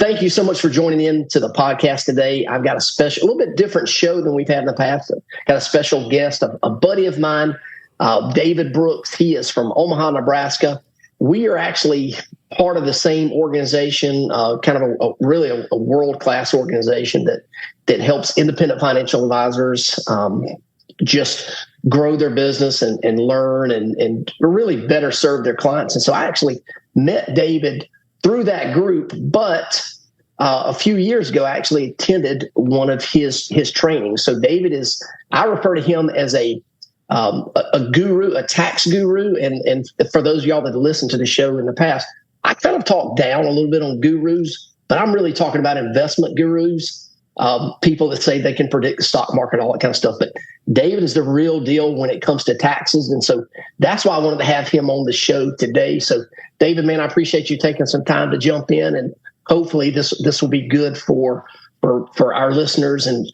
thank you so much for joining in to the podcast today. I've got a little bit different show than we've had in the past. Got a special guest, a buddy of mine, David Brooks. He is from Omaha, Nebraska. We are actually part of the same organization, kind of a world-class organization that helps independent financial advisors just grow their business and learn and really better serve their clients. And so I actually met David through that group, but a few years ago, I actually attended one of his trainings. So David I refer to him as a guru, a tax guru. And for those of y'all that listened to the show in the past, I kind of talked down a little bit on gurus, but I'm really talking about investment gurus, people that say they can predict the stock market, all that kind of stuff. But David is the real deal when it comes to taxes. And so that's why I wanted to have him on the show today. So David, man, I appreciate you taking some time to jump in, and hopefully this will be good for our listeners and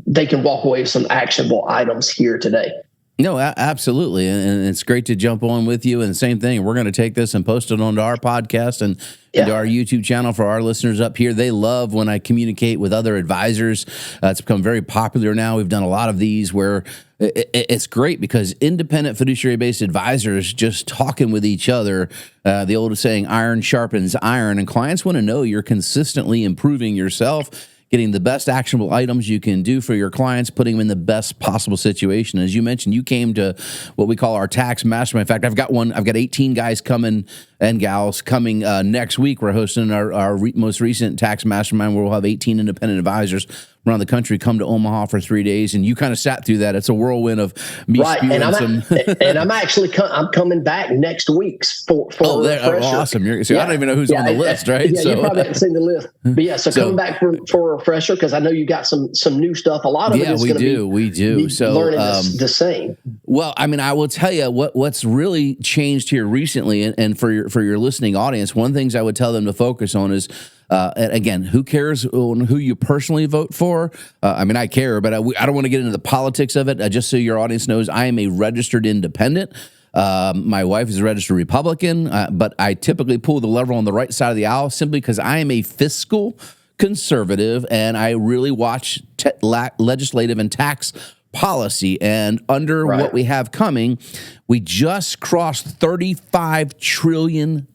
they can walk away with some actionable items here today. No, absolutely. And it's great to jump on with you. And the same thing, we're going to take this and post it onto our podcast and into our YouTube channel for our listeners up here. They love when I communicate with other advisors. It's become very popular now. We've done a lot of these where it's great because independent fiduciary-based advisors just talking with each other, the old saying, iron sharpens iron, and clients want to know you're consistently improving yourself, getting the best actionable items you can do for your clients, putting them in the best possible situation. As you mentioned, you came to what we call our tax mastermind. In fact, I've got 18 guys coming and gals coming next week. We're hosting our most recent tax mastermind where we'll have 18 independent advisors around the country come to Omaha for 3 days, and you kind of sat through that. It's a whirlwind of me spewing and I'm actually I'm coming back next week for a refresher. Awesome! I don't even know who's on the list, right? Yeah, you probably haven't seen the list, but so coming back for a refresher because I know you got some new stuff. A lot of it is going to be so learning the same. Well, I mean, I will tell you what's really changed here recently, and for your listening audience, one of the things I would tell them to focus on is. And again, who cares on who you personally vote for? I mean, I care, but I don't want to get into the politics of it. Just so your audience knows, I am a registered independent. My wife is a registered Republican, but I typically pull the lever on the right side of the aisle simply because I am a fiscal conservative and I really watch legislative and tax policy. And under what we have coming, we just crossed $35 trillion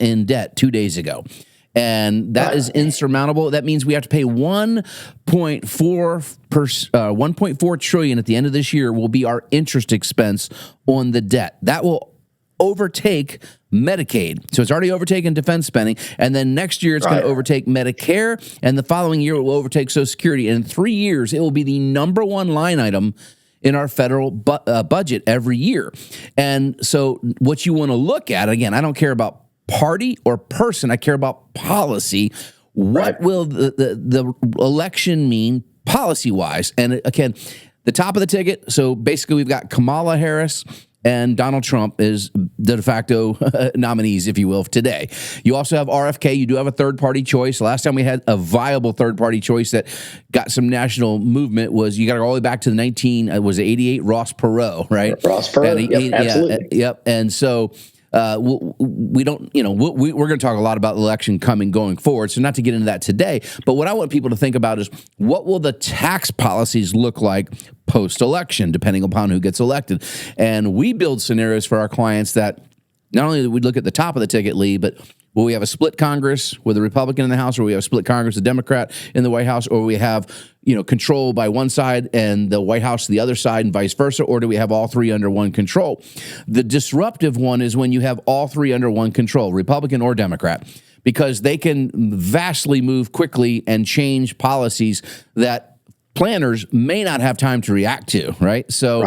in debt 2 days ago. And that is insurmountable. That means we have to pay $1.4 trillion at the end of this year will be our interest expense on the debt. That will overtake Medicaid. So it's already overtaken defense spending. And then next year it's going to overtake Medicare. And the following year it will overtake Social Security. And in 3 years, it will be the number one line item in our federal budget every year. And so what you want to look at, again, I don't care about party or person, I care about policy. What will the election mean policy-wise? And again, the top of the ticket, so basically we've got Kamala Harris and Donald Trump is the de facto nominees, if you will, today. You also have RFK. You do have a third-party choice. Last time we had a viable third-party choice that got some national movement was, you got to go all the way back to the 88 Ross Perot, right? Ross Perot, absolutely. Yep. And so we don't, we're going to talk a lot about the election going forward, so not to get into that today. But what I want people to think about is what will the tax policies look like post-election, depending upon who gets elected. And we build scenarios for our clients that not only do we look at the top of the ticket, Lee, but will we have a split Congress with a Republican in the House, or we have a split Congress, a Democrat in the White House, or we have, control by one side and the White House the other side and vice versa, or do we have all three under one control? The disruptive one is when you have all three under one control, Republican or Democrat, because they can vastly move quickly and change policies that planners may not have time to react to, right? So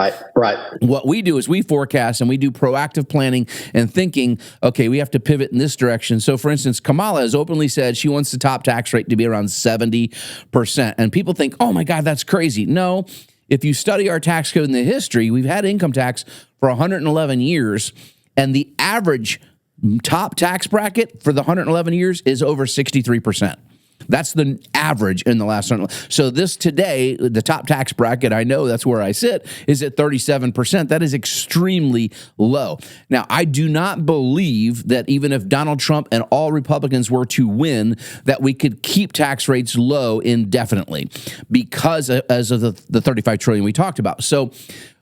what we do is we forecast and we do proactive planning and thinking, okay, we have to pivot in this direction. So for instance, Kamala has openly said she wants the top tax rate to be around 70%. And people think, oh my God, that's crazy. No, if you study our tax code in the history, we've had income tax for 111 years, and the average top tax bracket for the 111 years is over 63%. That's the average in the last. So this today, the top tax bracket, I know that's where I sit, is at 37%. That is extremely low. Now, I do not believe that even if Donald Trump and all Republicans were to win, that we could keep tax rates low indefinitely because as of the 35 trillion we talked about. So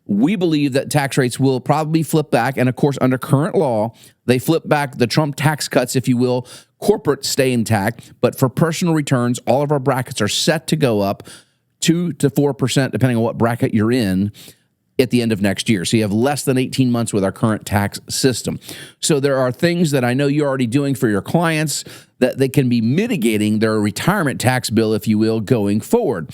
we believe that tax rates will probably flip back. And of course, under current law, they flip back the Trump tax cuts, if you will. Corporate stay intact, but for personal returns, all of our brackets are set to go up 2 to 4%, depending on what bracket you're in, at the end of next year. So you have less than 18 months with our current tax system. So there are things that I know you're already doing for your clients that they can be mitigating their retirement tax bill, if you will, going forward.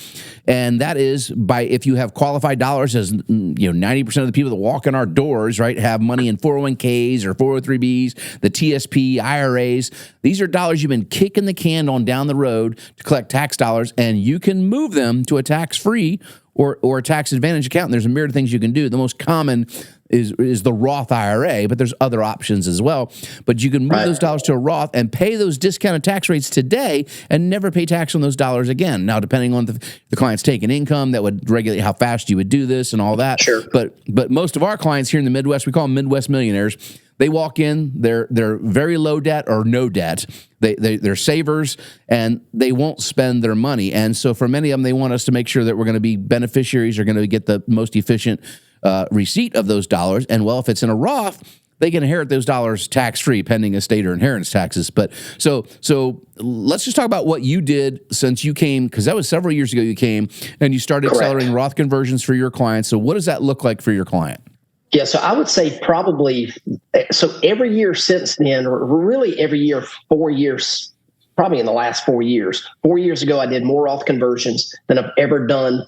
And that is by, if you have qualified dollars, as 90% of the people that walk in our doors, right, have money in 401ks or 403bs, the TSP, IRAs. These are dollars you've been kicking the can on down the road to collect tax dollars, and you can move them to a tax-free or a tax advantage account. And there's a myriad of things you can do. The most common is the Roth IRA, but there's other options as well. But you can move those dollars to a Roth and pay those discounted tax rates today and never pay tax on those dollars again. Now, depending on the client's taking income, that would regulate how fast you would do this and all that. Sure. But most of our clients here in the Midwest, we call them Midwest millionaires. They walk in, they're very low debt or no debt. They're savers, and they won't spend their money. And so for many of them, they want us to make sure that we're going to be beneficiaries, are going to get the most efficient receipt of those dollars. And well, if it's in a Roth, they can inherit those dollars tax-free, pending estate or inheritance taxes. But so let's just talk about what you did since you came, because that was several years ago you came, and you started accelerating Roth conversions for your clients. So what does that look like for your client? Yeah, so I would say probably, so every year since then, or really every year, 4 years, probably in the last 4 years. 4 years ago, I did more Roth conversions than I've ever done,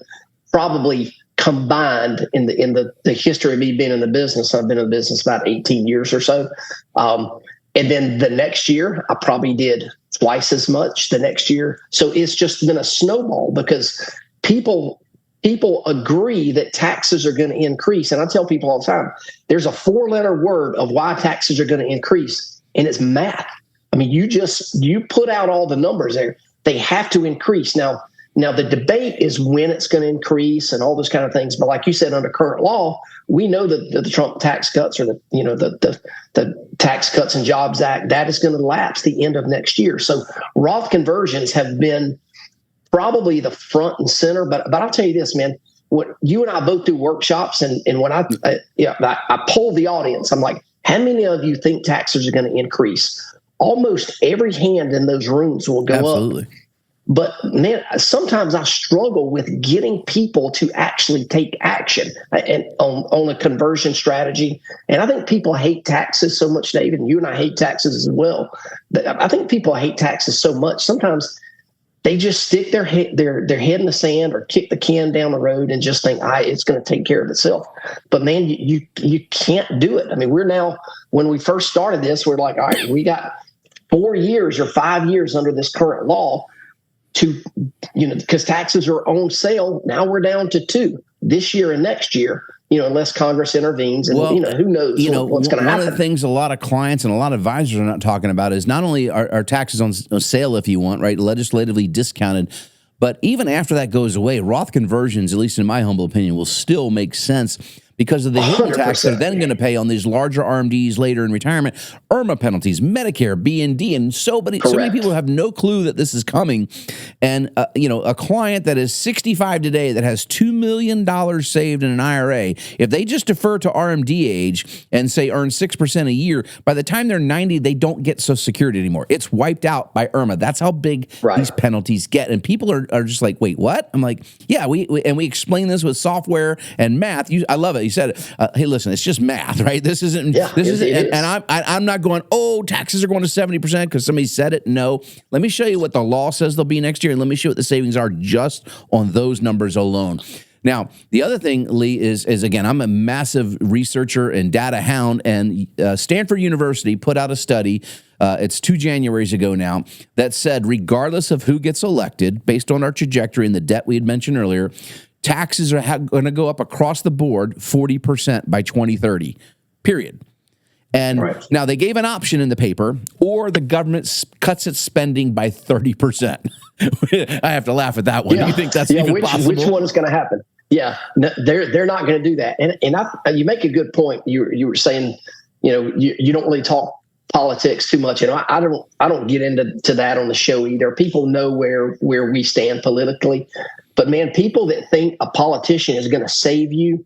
probably combined in the history of me being in the business. I've been in the business about 18 years or so. And then the next year, I probably did twice as much the next year. So it's just been a snowball because people agree that taxes are going to increase. And I tell people all the time, there's a 4-letter word of why taxes are going to increase, and it's math. I mean, you put out all the numbers there. They have to increase. Now the debate is when it's going to increase and all those kind of things. But like you said, under current law, we know that the Trump tax cuts or the Tax Cuts and Jobs Act, that is going to lapse the end of next year. So Roth conversions have been probably the front and center, but I'll tell you this, man. What you and I both do workshops, and when I poll the audience, I'm like, how many of you think taxes are going to increase? Almost every hand in those rooms will go up. But man, sometimes I struggle with getting people to actually take action and on a conversion strategy. And I think people hate taxes so much, David, and you and I hate taxes as well. I think people hate taxes so much. Sometimes they just stick their head in the sand or kick the can down the road and just think, it's going to take care of itself. But man, you can't do it. I mean, when we first started this, we're like, all right, we got 4 years or 5 years under this current law to, because taxes are on sale. Now we're down to 2 this year and next year. Unless Congress intervenes, and who knows what's going to happen. One of the things a lot of clients and a lot of advisors are not talking about is not only are taxes on sale, if you want, right, legislatively discounted, but even after that goes away, Roth conversions, at least in my humble opinion, will still make sense because of the hidden tax they're then going to pay on these larger RMDs later in retirement, IRMA penalties, Medicare, B&D, and so many people have no clue that this is coming. And a client that is 65 today that has $2 million saved in an IRA, if they just defer to RMD age and say earn 6% a year, by the time they're 90, they don't get Social Security anymore. It's wiped out by IRMA. That's how big these penalties get. And people are just like, wait, what? I'm like, yeah, we explain this with software and math. I love it. You said it. Hey, listen, it's just math, right? This isn't. And I'm not going, taxes are going to 70% because somebody said it. No, let me show you what the law says they'll be next year, and let me show you what the savings are just on those numbers alone. Now, the other thing, Lee, is again, I'm a massive researcher and data hound, and Stanford University put out a study. It's 2 Januaries ago now that said, regardless of who gets elected, based on our trajectory and the debt we had mentioned earlier, taxes are going to go up across the board 40% by 2030, period. And now they gave an option in the paper, or the government cuts its spending by 30%. I have to laugh at that one. Do you think that's even possible? Which one is going to happen? Yeah, no, they're not going to do that. And you make a good point. You were saying, you don't really talk politics too much. I don't get into that on the show either. People know where we stand politically, but man, people that think a politician is going to save you,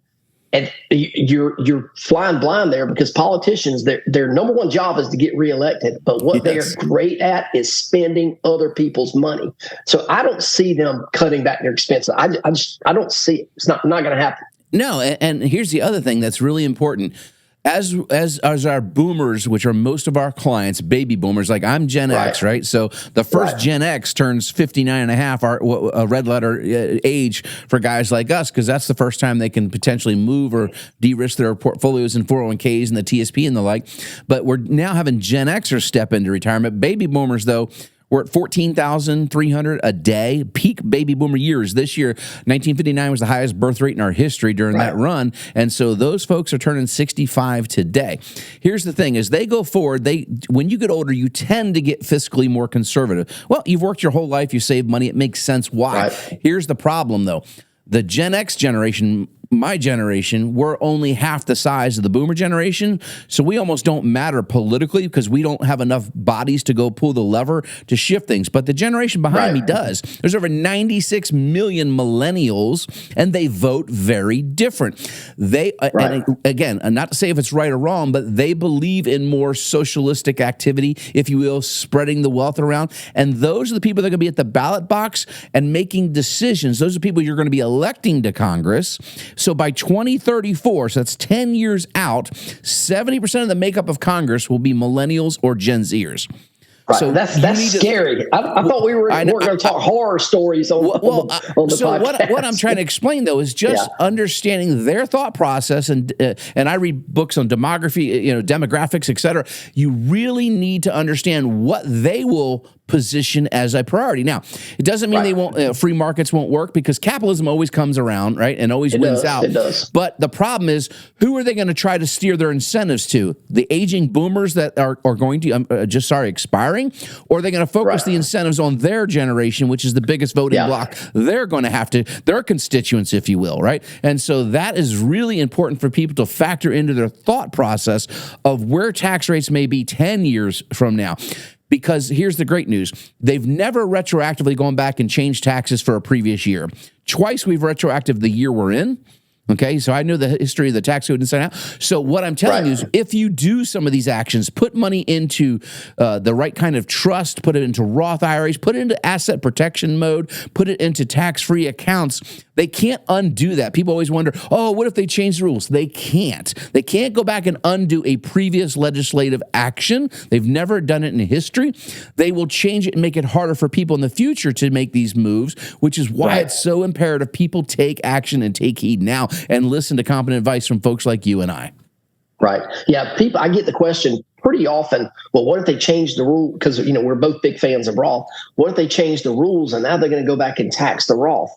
and you're flying blind there, because politicians, their number one job is to get reelected, but what they're great at is spending other people's money. So I don't see them cutting back their expenses. I don't see it. It's not going to happen. No, and here's the other thing that's really important. As our boomers, which are most of our clients, baby boomers, like I'm Gen X, right? So the first Gen X turns 59 and a half, a red letter age for guys like us, because that's the first time they can potentially move or de-risk their portfolios in 401ks and the TSP and the like. But we're now having Gen Xers step into retirement. Baby boomers, though, we're at $14,300 a day, peak baby boomer years. This year, 1959 was the highest birth rate in our history during that run. And so those folks are turning 65 today. Here's the thing, as they go forward, when you get older, you tend to get fiscally more conservative. Well, you've worked your whole life, you save money, it makes sense why. Here's the problem, though. The Gen X generation, my generation, we're only half the size of the boomer generation, so we almost don't matter politically because we don't have enough bodies to go pull the lever to shift things. But the generation behind me does. There's over 96 million millennials, and they vote very different. They, and again, not to say if it's right or wrong, but they believe in more socialistic activity, if you will, spreading the wealth around. And those are the people that are going to be at the ballot box and making decisions. Those are people you're going to be electing to Congress. So by 2034, so that's 10 years out, 70% of the makeup of Congress will be millennials or Gen Zers. Right. So that's scary. I thought we weren't going to talk horror stories on the podcast. What I'm trying to explain, though, is just understanding their thought process. And I read books on demography, demographics, et cetera. You really need to understand what they will position as a priority. Now, it doesn't mean they won't. Free markets won't work, because capitalism always comes around, right, and always wins out. It does. But the problem is, who are they going to try to steer their incentives to? The aging boomers that are going to expiring, or are they going to focus the incentives on their generation, which is the biggest voting bloc? They're going to have to, their constituents, if you will, right? And so that is really important for people to factor into their thought process of where tax rates may be 10 years from now. Because here's the great news. They've never retroactively gone back and changed taxes for a previous year. Twice we've retroactive the year we're in. Okay, so I know the history of the tax code inside out. So what I'm telling you is, if you do some of these actions, put money into the right kind of trust, put it into Roth IRAs, put it into asset protection mode, put it into tax-free accounts, they can't undo that. People always wonder, what if they change the rules? They can't. They can't go back and undo a previous legislative action. They've never done it in history. They will change it and make it harder for people in the future to make these moves, which is why it's so imperative people take action and take heed now and listen to competent advice from folks like you and I. Right. Yeah. I get the question pretty often. Well, what if they change the rule? Because, we're both big fans of Roth. What if they change the rules and now they're going to go back and tax the Roth?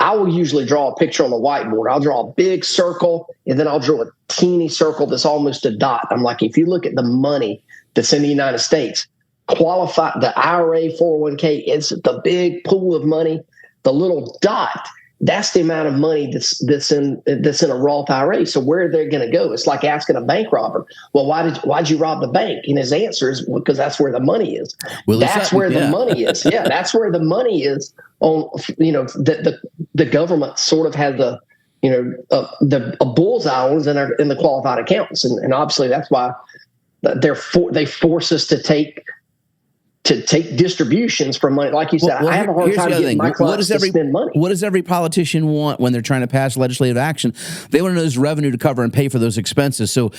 I will usually draw a picture on the whiteboard. I'll draw a big circle, and then I'll draw a teeny circle that's almost a dot. I'm like, if you look at the money that's in the United States, qualified, the IRA, 401k, it's the big pool of money. The little dot, that's the amount of money that's in a Roth IRA. So where are they going to go? It's like asking a bank robber, well, why'd you rob the bank? And his answer is, because that's where the money is. That's where the money is. Yeah, that's where the money is. On the government sort of has a bullseye on in the qualified accounts, and obviously that's why they force us to take distributions from money. Like you said, I have a hard time getting my clients to spend money. What does every politician want when they're trying to pass legislative action? They want to know there's revenue to cover and pay for those expenses. So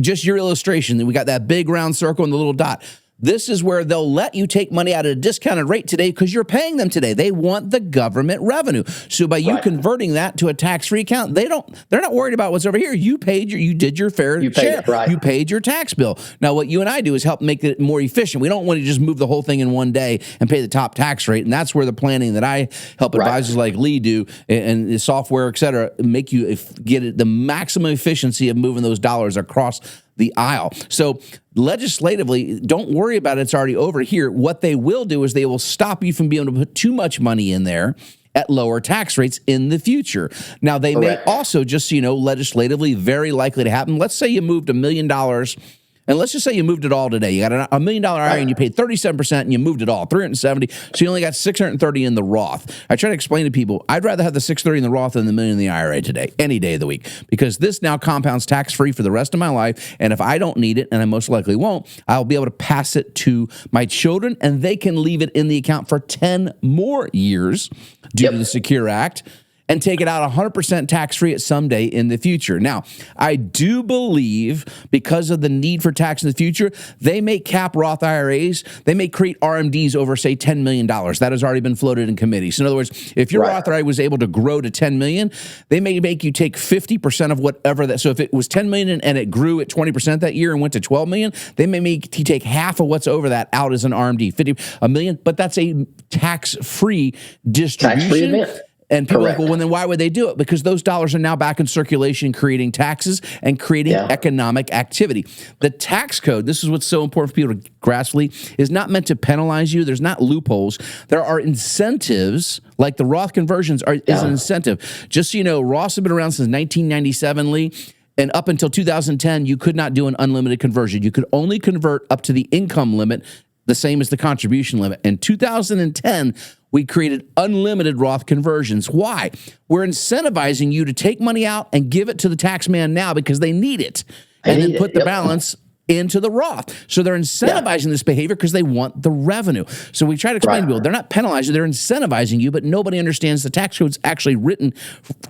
just your illustration, we got that big round circle and the little dot. This is where they'll let you take money at a discounted rate today because you're paying them today. They want the government revenue. So by you converting that to a tax-free account, they're not worried about what's over here. You did your fair share. You paid your tax bill. Now what you and I do is help make it more efficient. We don't want to just move the whole thing in one day and pay the top tax rate. And that's where the planning that I help advisors like Lee do and the software, et cetera, make you get the maximum efficiency of moving those dollars across the aisle. So legislatively, don't worry about it. It's already over here. What they will do is they will stop you from being able to put too much money in there at lower tax rates in the future. Now, they may also, just so you know, legislatively, very likely to happen. Let's say you moved $1 million, and let's just say you moved it all today. You got a $1 million IRA and you paid 37% and you moved it all, 370. So you only got 630 in the Roth. I try to explain to people, I'd rather have the 630 in the Roth than the $1 million in the IRA today, any day of the week, because this now compounds tax-free for the rest of my life. And if I don't need it, and I most likely won't, I'll be able to pass it to my children, and they can leave it in the account for 10 more years due to the Secure Act, and take it out 100% tax-free at some day in the future. Now, I do believe, because of the need for tax in the future, they may cap Roth IRAs. They may create RMDs over, say, $10 million. That has already been floated in committee. So in other words, if your Roth IRA was able to grow to $10 million, they may make you take 50% of whatever that. So if it was $10 million and it grew at 20% that year and went to $12 million, they may make you take half of what's over that out as an RMD, $1 million, but that's a tax-free distribution. Tax-free event. And people are like, well, then why would they do it? Because those dollars are now back in circulation, creating taxes and creating economic activity. The tax code, this is what's so important for people to grasp, Lee, is not meant to penalize you. There's not loopholes. There are incentives, like the Roth conversions is an incentive. Just so you know, Roths have been around since 1997, Lee. And up until 2010, you could not do an unlimited conversion. You could only convert up to the income limit, the same as the contribution limit. In 2010, we created unlimited Roth conversions. Why? We're incentivizing you to take money out and give it to the tax man now because they need it, and then put the balance into the Roth. So they're incentivizing this behavior because they want the revenue. So we try to explain to people, they're not penalizing, they're incentivizing you, but nobody understands the tax code's actually written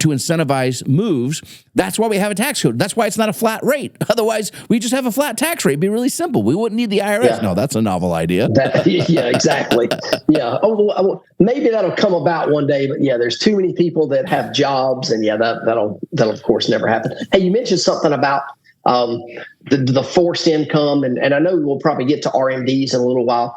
to incentivize moves. That's why we have a tax code. That's why it's not a flat rate. Otherwise, we just have a flat tax rate. It'd be really simple. We wouldn't need the IRS. Yeah. No, that's a novel idea. Exactly. Oh, maybe that'll come about one day, but there's too many people that have jobs, and that'll of course never happen. Hey, you mentioned something about the forced income, and I know we'll probably get to RMDs in a little while.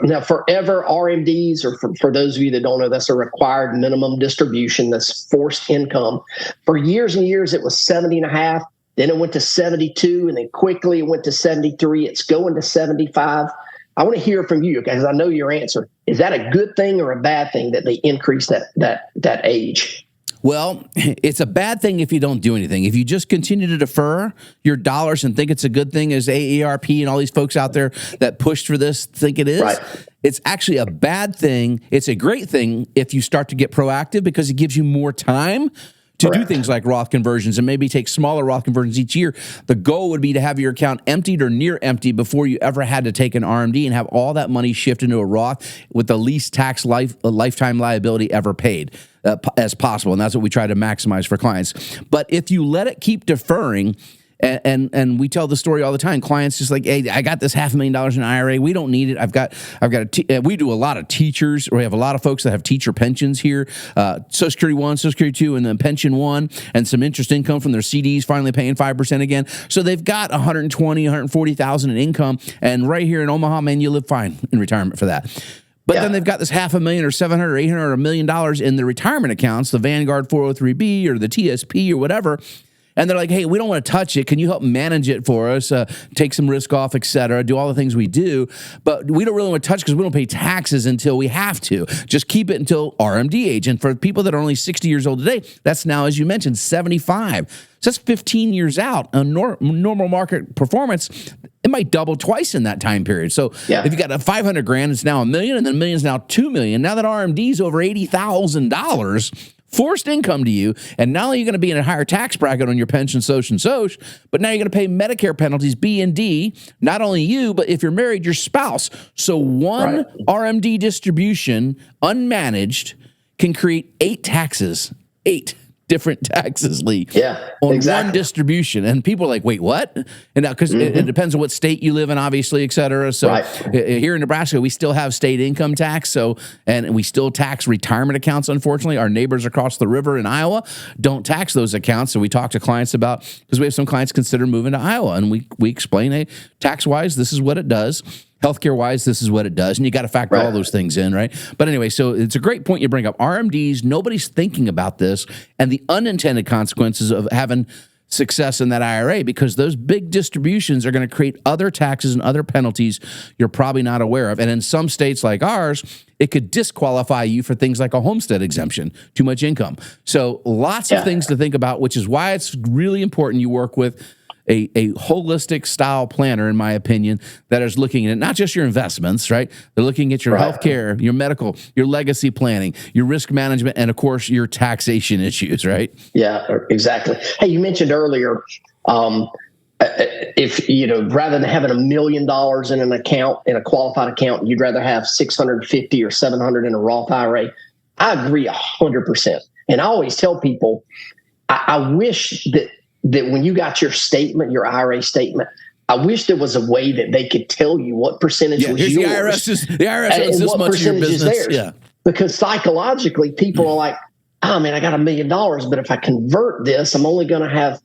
Now, forever RMDs, or for those of you that don't know, that's a required minimum distribution. That's forced income. For years and years, it was 70.5. Then it went to 72, and then quickly it went to 73. It's going to 75. I want to hear from you, because I know your answer. Is that a good thing or a bad thing that they increase that age? Well, it's a bad thing if you don't do anything. If you just continue to defer your dollars and think it's a good thing, as AARP and all these folks out there that pushed for this think it is, it's actually a bad thing. It's a great thing if you start to get proactive, because it gives you more time to do things like Roth conversions, and maybe take smaller Roth conversions each year. The goal would be to have your account emptied or near empty before you ever had to take an RMD, and have all that money shift into a Roth with the least tax lifetime liability ever paid as possible. And that's what we try to maximize for clients. But if you let it keep deferring, and we tell the story all the time. Clients just like, hey, I got this $500,000 in IRA. We don't need it. We do a lot of teachers. We have a lot of folks that have teacher pensions here, Social Security 1, Social Security 2, and then Pension 1, and some interest income from their CDs, finally paying 5% again. So they've got $120,000, $140,000 in income. And right here in Omaha, man, you live fine in retirement for that. But then they've got this $500,000 or $700,000 or $800,000 or $1 million in the retirement accounts, the Vanguard 403B or the TSP or whatever. And they're like, hey, we don't want to touch it. Can you help manage it for us? Take some risk off, et cetera, do all the things we do. But we don't really want to touch because we don't pay taxes until we have to. Just keep it until RMD age. And for people that are only 60 years old today, that's now, as you mentioned, 75. So that's 15 years out. A normal market performance, it might double twice in that time period. So if you got a $500,000, it's now $1 million, and then $1 million is now $2 million. Now that RMD is over $80,000, forced income to you, and not only are you going to be in a higher tax bracket on your pension, social, but now you're going to pay Medicare penalties, B and D, not only you, but if you're married, your spouse. So one RMD distribution, unmanaged, can create 8 taxes, 8 different taxes, Lee, on one distribution. And people are like, wait, what? And now, because it depends on what state you live in, obviously, et cetera. So here in Nebraska, we still have state income tax. And we still tax retirement accounts, unfortunately. Our neighbors across the river in Iowa don't tax those accounts. So we talk to clients about, because we have some clients consider moving to Iowa, and we explain, hey, tax-wise, this is what it does. Healthcare-wise, this is what it does. And you got to factor all those things in, right? But anyway, so it's a great point you bring up. RMDs, nobody's thinking about this, and the unintended consequences of having success in that IRA, because those big distributions are going to create other taxes and other penalties you're probably not aware of. And in some states like ours, it could disqualify you for things like a homestead exemption, too much income. So lots of things to think about, which is why it's really important you work with a holistic style planner, in my opinion, that is looking at not just your investments, right? They're looking at your healthcare, your medical, your legacy planning, your risk management, and of course, your taxation issues, right? Yeah, exactly. Hey, you mentioned earlier, if, rather than having $1 million in an account, in a qualified account, you'd rather have 650 or 700 in a Roth IRA. I agree 100%. And I always tell people, I wish that when you got your statement, your IRA statement, I wish there was a way that they could tell you what percentage was yours. The IRS owns this much of your business. Yeah. Because psychologically, people are like, oh man, I got $1 million, but if I convert this, I'm only going to have,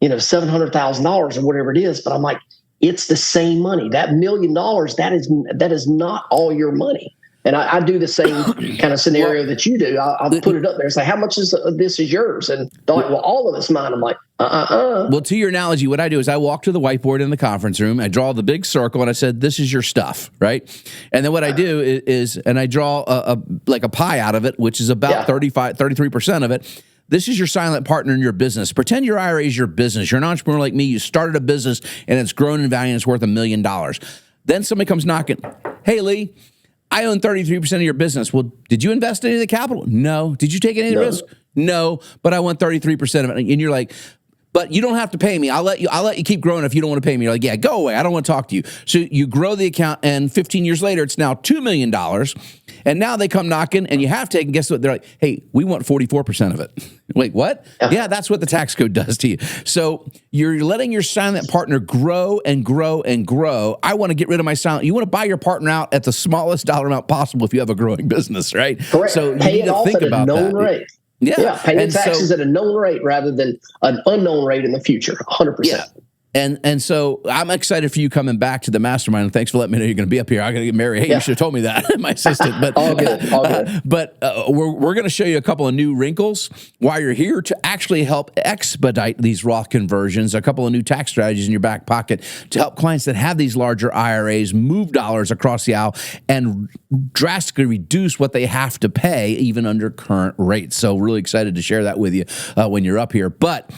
$700,000 or whatever it is. But I'm like, it's the same money. That $1 million, that is not all your money. And I do the same kind of scenario that you do. I'll put it up there and say, how much is this is yours? And they're like, well, all of it's mine. I'm like, Well, to your analogy, what I do is I walk to the whiteboard in the conference room, I draw the big circle, and I said, this is your stuff, right? And then what I do is and I draw a pie out of it, which is about 33% of it. This is your silent partner in your business. Pretend your IRA is your business. You're an entrepreneur like me. You started a business, and it's grown in value, and it's worth $1 million. Then somebody comes knocking. Hey, Lee, I own 33% of your business. Well, did you invest any of the capital? No. Did you take any of the risk? No, but I want 33% of it. And you're like, but you don't have to pay me. I'll let you keep growing if you don't want to pay me. You're like, yeah, go away. I don't want to talk to you. So you grow the account, and 15 years later, it's now $2 million. And now they come knocking, and you have taken. Guess what? They're like, hey, we want 44% of it. Wait, what? Yeah, that's what the tax code does to you. So you're letting your silent partner grow and grow and grow. I want to get rid of my silent. You want to buy your partner out at the smallest dollar amount possible if you have a growing business, right? Correct. So you pay need it to off think at about a known that. rate. Yeah, pay the taxes at a known rate rather than an unknown rate in the future. 100%. Yeah. And so I'm excited for you coming back to the mastermind. And thanks for letting me know you're going to be up here. I got to get married. Hey, you should have told me that, my assistant. But all good. But we're going to show you a couple of new wrinkles while you're here to actually help expedite these Roth conversions. A couple of new tax strategies in your back pocket to help clients that have these larger IRAs move dollars across the aisle and drastically reduce what they have to pay, even under current rates. So really excited to share that with you when you're up here. But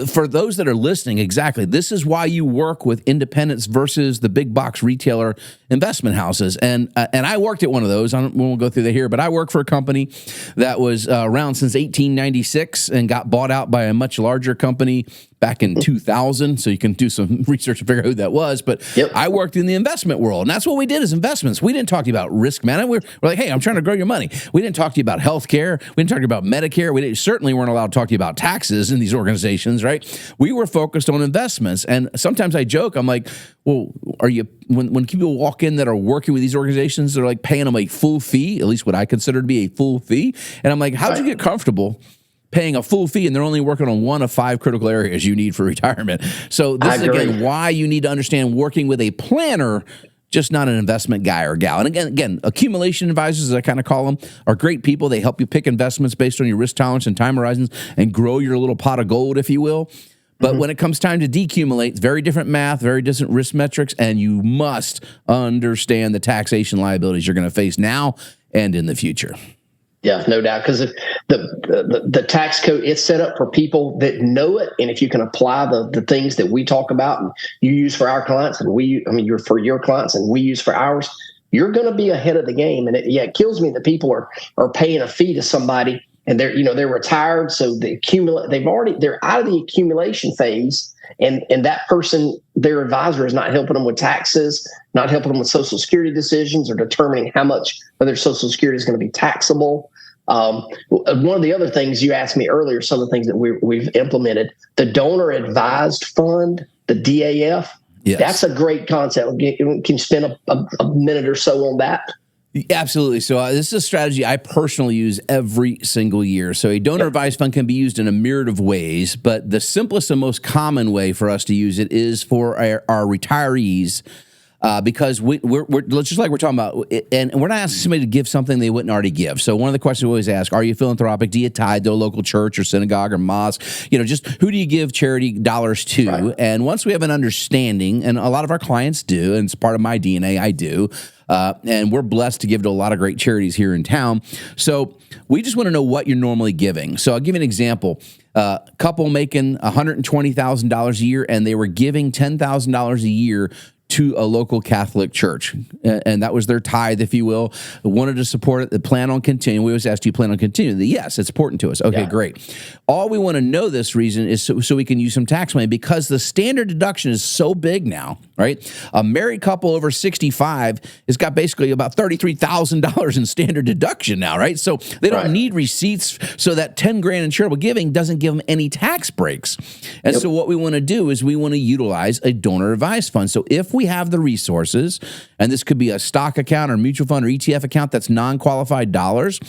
for those that are listening, exactly, this is why you work with independents versus the big box retailer investment houses. And I worked at one of those. We won't go through that here, but I worked for a company that was around since 1896 and got bought out by a much larger company back in 2000. So you can do some research to figure out who that was. But I worked in the investment world, and that's what we did as investments. We didn't talk to you about risk management. We're like, hey, I'm trying to grow your money. We didn't talk to you about healthcare. We didn't talk to you about Medicare. We certainly weren't allowed to talk to you about taxes in these organizations, right? We were focused on investments. And sometimes I joke, I'm like, well, are you, when people walk in that are working with these organizations, they're like paying them a full fee, at least what I consider to be a full fee. And I'm like, how'd you get comfortable paying a full fee and they're only working on one of 5 critical areas you need for retirement? So this is, again, why you need to understand working with a planner, just not an investment guy or gal. And again, accumulation advisors, as I kind of call them, are great people. They help you pick investments based on your risk tolerance and time horizons and grow your little pot of gold, if you will. But when it comes time to decumulate, it's very different math, very different risk metrics, and you must understand the taxation liabilities you're going to face now and in the future. Yeah, no doubt. Because the tax code, it's set up for people that know it. And if you can apply the things that we talk about and you use for our clients and you're for your clients and we use for ours, you're going to be ahead of the game. And it kills me that people are paying a fee to somebody and they're retired. So they're out of the accumulation phase. And that person, their advisor, is not helping them with taxes, not helping them with Social Security decisions or determining how much of their Social Security is going to be taxable. One of the other things you asked me earlier, some of the things that we've implemented, the donor advised fund, the DAF. Yes. That's a great concept. Can you spend a minute or so on that? Absolutely. So this is a strategy I personally use every single year. So a donor advised fund can be used in a myriad of ways, but the simplest and most common way for us to use it is for our retirees because we're just like we're talking about, and we're not asking somebody to give something they wouldn't already give. So one of the questions we always ask: are you philanthropic? Do you tithe to a local church or synagogue or mosque? Just who do you give charity dollars to? Right. And once we have an understanding, and a lot of our clients do, and it's part of my DNA, I do. And we're blessed to give to a lot of great charities here in town. So we just want to know what you're normally giving. So I'll give you an example. Couple making $120,000 a year, and they were giving $10,000 a year to a local Catholic church. And that was their tithe, if you will. Wanted to support it. They plan on continuing. We always ask, do you plan on continuing? Yes, it's important to us. Okay, great. All we want to know this reason is so we can use some tax money, because the standard deduction is so big now, right? A married couple over 65 has got basically about $33,000 in standard deduction now, right? So they don't need receipts, so that $10,000 in charitable giving doesn't give them any tax breaks. And so what we want to do is we want to utilize a donor advised fund. So if we have the resources, and this could be a stock account or mutual fund or ETF account that's non-qualified dollars,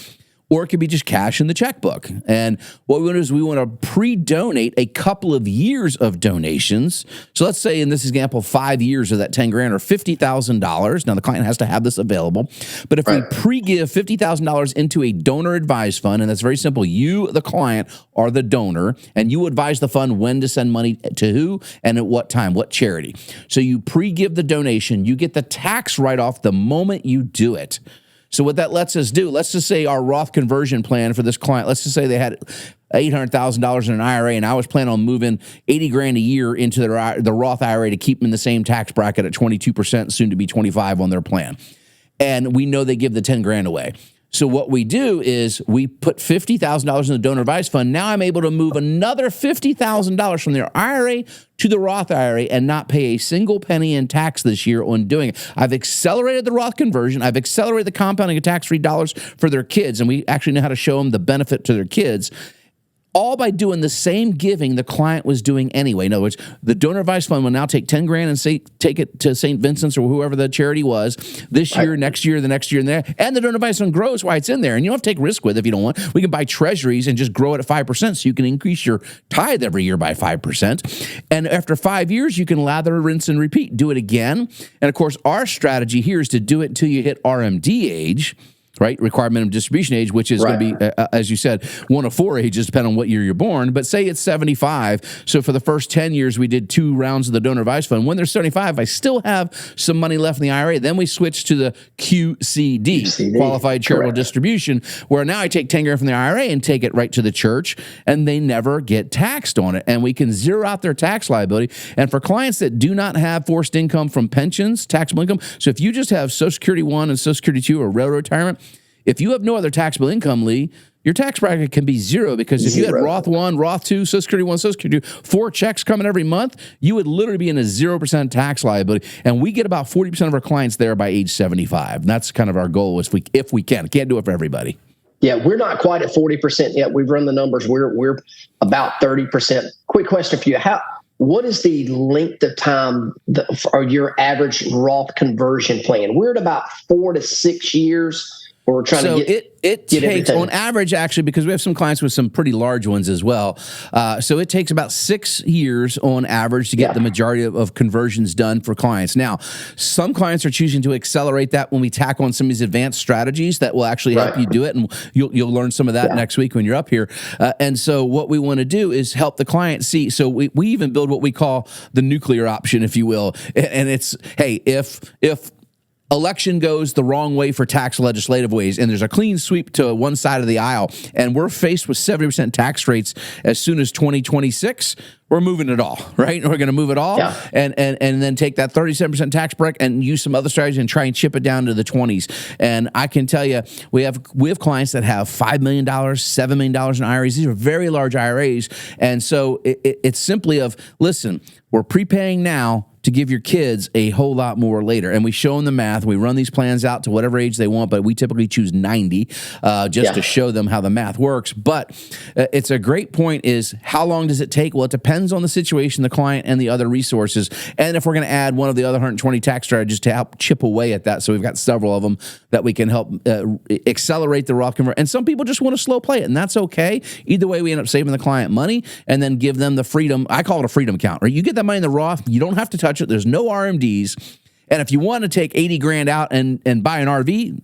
or it could be just cash in the checkbook. And what we want to do is we want to pre-donate a couple of years of donations. So let's say in this example, 5 years of that $10,000 or $50,000. Now the client has to have this available. But if we pre-give $50,000 into a donor advised fund, and that's very simple, you, the client, are the donor, and you advise the fund when to send money to who and at what time, what charity. So you pre-give the donation, you get the tax write-off the moment you do it. So what that lets us do, let's just say our Roth conversion plan for this client, let's just say they had $800,000 in an IRA, and I was planning on moving $80,000 a year into the Roth IRA to keep them in the same tax bracket at 22%, soon to be 25% on their plan. And we know they give the $10,000 away. So what we do is we put $50,000 in the donor advised fund. Now I'm able to move another $50,000 from their IRA to the Roth IRA and not pay a single penny in tax this year on doing it. I've accelerated the Roth conversion. I've accelerated the compounding of tax-free dollars for their kids, and we actually know how to show them the benefit to their kids, all by doing the same giving the client was doing anyway. In other words, the donor advised fund will now take $10,000 and take it to St. Vincent's or whoever the charity was this year, next year, the next year, and there. And the donor advised fund grows while it's in there. And you don't have to take risk with it if you don't want. We can buy treasuries and just grow it at 5%, so you can increase your tithe every year by 5%. And after 5 years, you can lather, rinse, and repeat. Do it again. And of course, our strategy here is to do it until you hit RMD age, right? Required minimum distribution age, which is going to be, as you said, one of 4 ages, depending on what year you're born. But say it's 75. So for the first 10 years, we did 2 rounds of the donor advised fund. When they're 75, I still have some money left in the IRA. Then we switch to the QCD, Qualified Charitable Distribution, where now I take $10,000 from the IRA and take it right to the church, and they never get taxed on it. And we can zero out their tax liability. And for clients that do not have forced income from pensions, taxable income, so if you just have Social Security 1 and Social Security 2 or railroad retirement, if you have no other taxable income, Lee, your tax bracket can be zero, because if you had Roth 1, Roth 2, Social Security 1, Social Security 2, 4 checks coming every month, you would literally be in a 0% tax liability. And we get about 40% of our clients there by age 75. And that's kind of our goal if we can. Can't do it for everybody. Yeah, we're not quite at 40% yet. We've run the numbers. We're about 30%. Quick question for you. What is the length of time for your average Roth conversion plan? We're at about 4 to 6 years. We're trying to get it takes everything. On average, actually, because we have some clients with some pretty large ones as well. So it takes about 6 years on average to get the majority of conversions done for clients. Now, some clients are choosing to accelerate that when we tack on some of these advanced strategies that will actually help you do it. And you'll learn some of that next week when you're up here. And so what we want to do is help the client see. So we even build what we call the nuclear option, if you will. And it's, hey, if election goes the wrong way for tax legislative ways, and there's a clean sweep to one side of the aisle, and we're faced with 70% tax rates as soon as 2026, we're moving it all, right? We're going to move it all and then take that 37% tax break and use some other strategies and try and chip it down to the 20s. And I can tell you, we have clients that have $5 million, $7 million in IRAs. These are very large IRAs. And so it's simply listen, we're prepaying now to give your kids a whole lot more later. And we show them the math. We run these plans out to whatever age they want, but we typically choose 90 just to show them how the math works. But it's a great point is, how long does it take? Well, it depends on the situation, the client, and the other resources. And if we're going to add one of the other 120 tax strategies to help chip away at that. So we've got several of them that we can help accelerate the Roth conversion. And some people just want to slow play it, and that's okay. Either way, we end up saving the client money and then give them the freedom. I call it a freedom account, right? You get that money in the Roth, you don't have to touch it. There's no RMDs. And if you want to take 80 grand out and buy an RV,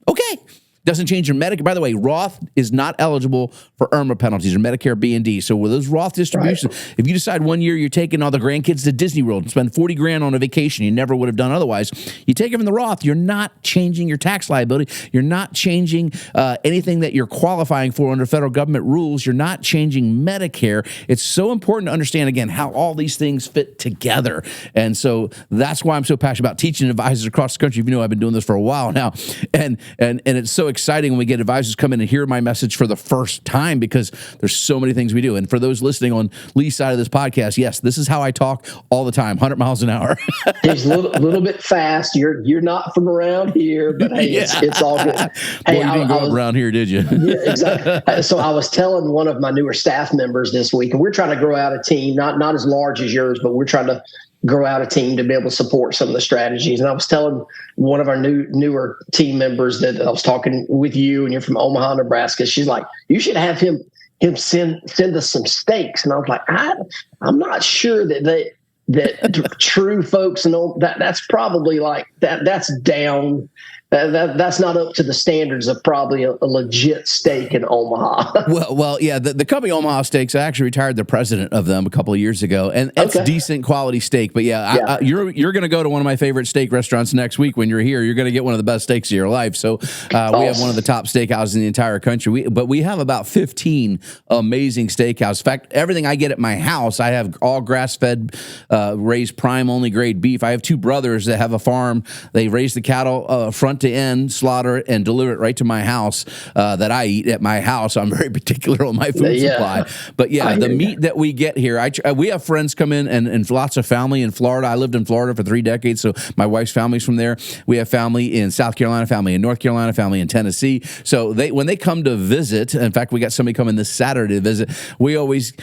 okay. Doesn't change your Medicare. By the way, Roth is not eligible for IRMA penalties or Medicare B and D. So with those Roth distributions, if you decide one year you're taking all the grandkids to Disney World and spend 40 grand on a vacation you never would have done otherwise, you take them in the Roth, you're not changing your tax liability. You're not changing anything that you're qualifying for under federal government rules. You're not changing Medicare. It's so important to understand, again, how all these things fit together. And so that's why I'm so passionate about teaching advisors across the country. You know, I've been doing this for a while now. And it's so exciting when we get advisors come in and hear my message for the first time, because there's so many things we do. And for those listening on Lee's side of this podcast, yes, this is how I talk all the time, 100 miles an hour. It's a little bit fast. You're not from around here, but hey, it's all good. Hey, you didn't grow up around here, did you? Yeah, exactly. So I was telling one of my newer staff members this week, and we're trying to grow out a team, not as large as yours, but we're trying to grow out a team to be able to support some of the strategies. And I was telling one of our newer team members that I was talking with you, and you're from Omaha, Nebraska. She's like, you should have him send us some steaks. And I was like, I'm not sure that true folks know that's probably like that's down. That's not up to the standards of probably a legit steak in Omaha. well, yeah. The company Omaha Steaks, I actually retired the president of them a couple of years ago, and it's decent quality steak. But yeah. You're going to go to one of my favorite steak restaurants next week when you're here. You're going to get one of the best steaks of your life. So we have one of the top steakhouses in the entire country. But we have about 15 amazing steakhouses. In fact, everything I get at my house, I have all grass-fed, raised prime only grade beef. I have two brothers that have a farm. They raise the cattle front to end, slaughter it, and deliver it right to my house that I eat at my house. I'm very particular on my food supply. But the meat that we get here, we have friends come in and lots of family in Florida. I lived in Florida for 3 decades, so my wife's family's from there. We have family in South Carolina, family in North Carolina, family in Tennessee. So when they come to visit, in fact, we got somebody coming this Saturday to visit, we always,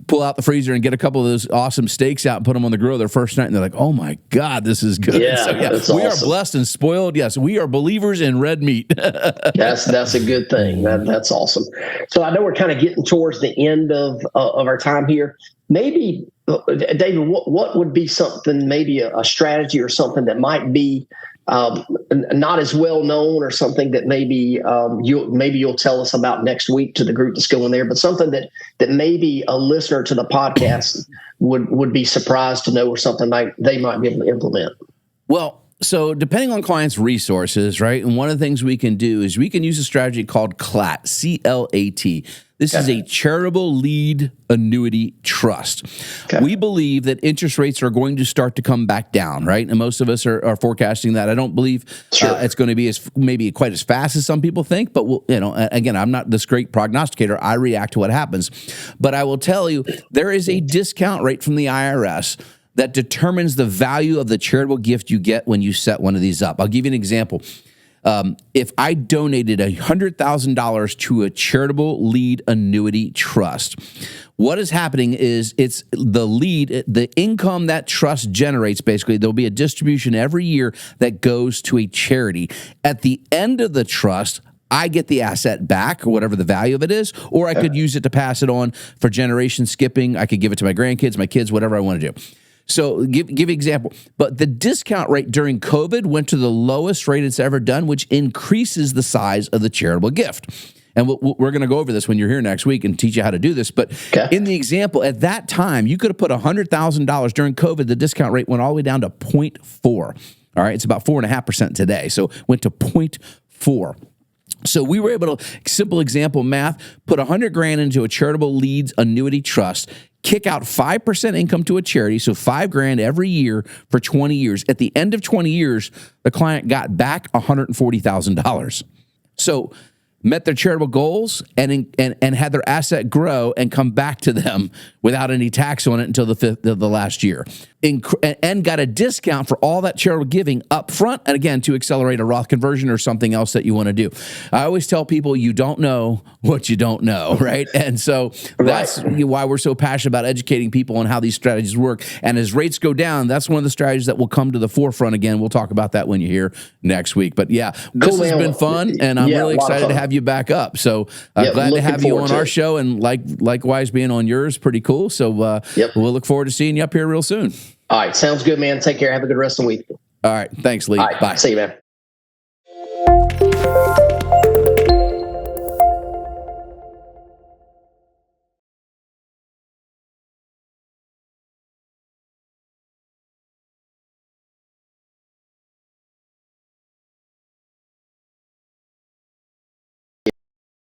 pull out the freezer and get a couple of those awesome steaks out and put them on the grill their first night, and they're like, oh my God, this is good. Yeah, so, we are blessed and spoiled. Yes, we are believers in red meat. That's a good thing. That's awesome. So I know we're kind of getting towards the end of our time here. Maybe, David, what would be something, maybe a strategy or something that might be not as well known, or something that maybe you'll tell us about next week to the group that's going there, but something that maybe a listener to the podcast would be surprised to know, or something like they might be able to implement? Well, so depending on clients' resources, right? And one of the things we can do is we can use a strategy called CLAT, C-L-A-T. This is a charitable lead annuity trust. Okay. We believe that interest rates are going to start to come back down, right? And most of us are forecasting that. I don't believe it's going to be maybe quite as fast as some people think, but again, I'm not this great prognosticator. I react to what happens. But I will tell you, there is a discount rate from the IRS that determines the value of the charitable gift you get when you set one of these up. I'll give you an example. If I donated $100,000 to a charitable lead annuity trust, what is happening is it's the income that trust generates. Basically, there'll be a distribution every year that goes to a charity. At the end of the trust, I get the asset back, or whatever the value of it is, or I could use it to pass it on for generation skipping. I could give it to my grandkids, my kids, whatever I want to do. So give example, but the discount rate during COVID went to the lowest rate it's ever done, which increases the size of the charitable gift. And we're going to go over this when you're here next week and teach you how to do this. But in the example, at that time, you could have put $100,000 during COVID. The discount rate went all the way down to 0.4. All right, it's about 4.5% today. So went to 0.4. So we were able to, simple example math, put $100,000 into a charitable leads annuity trust, kick out 5% income to a charity, so $5,000 every year for 20 years. At the end of 20 years, the client got back $140,000. So met their charitable goals and had their asset grow and come back to them without any tax on it until the last year. And got a discount for all that charitable giving up front, and again, to accelerate a Roth conversion or something else that you want to do. I always tell people, you don't know what you don't know, right? And so that's why we're so passionate about educating people on how these strategies work. And as rates go down, that's one of the strategies that will come to the forefront again. We'll talk about that when you're here next week. But yeah, this has been fun, and I'm really excited to have you back up. So glad to have you on our show, and likewise being on yours. Pretty cool. So we'll look forward to seeing you up here real soon. All right. Sounds good, man. Take care. Have a good rest of the week. All right. Thanks, Lee. All right. Bye. See you, man.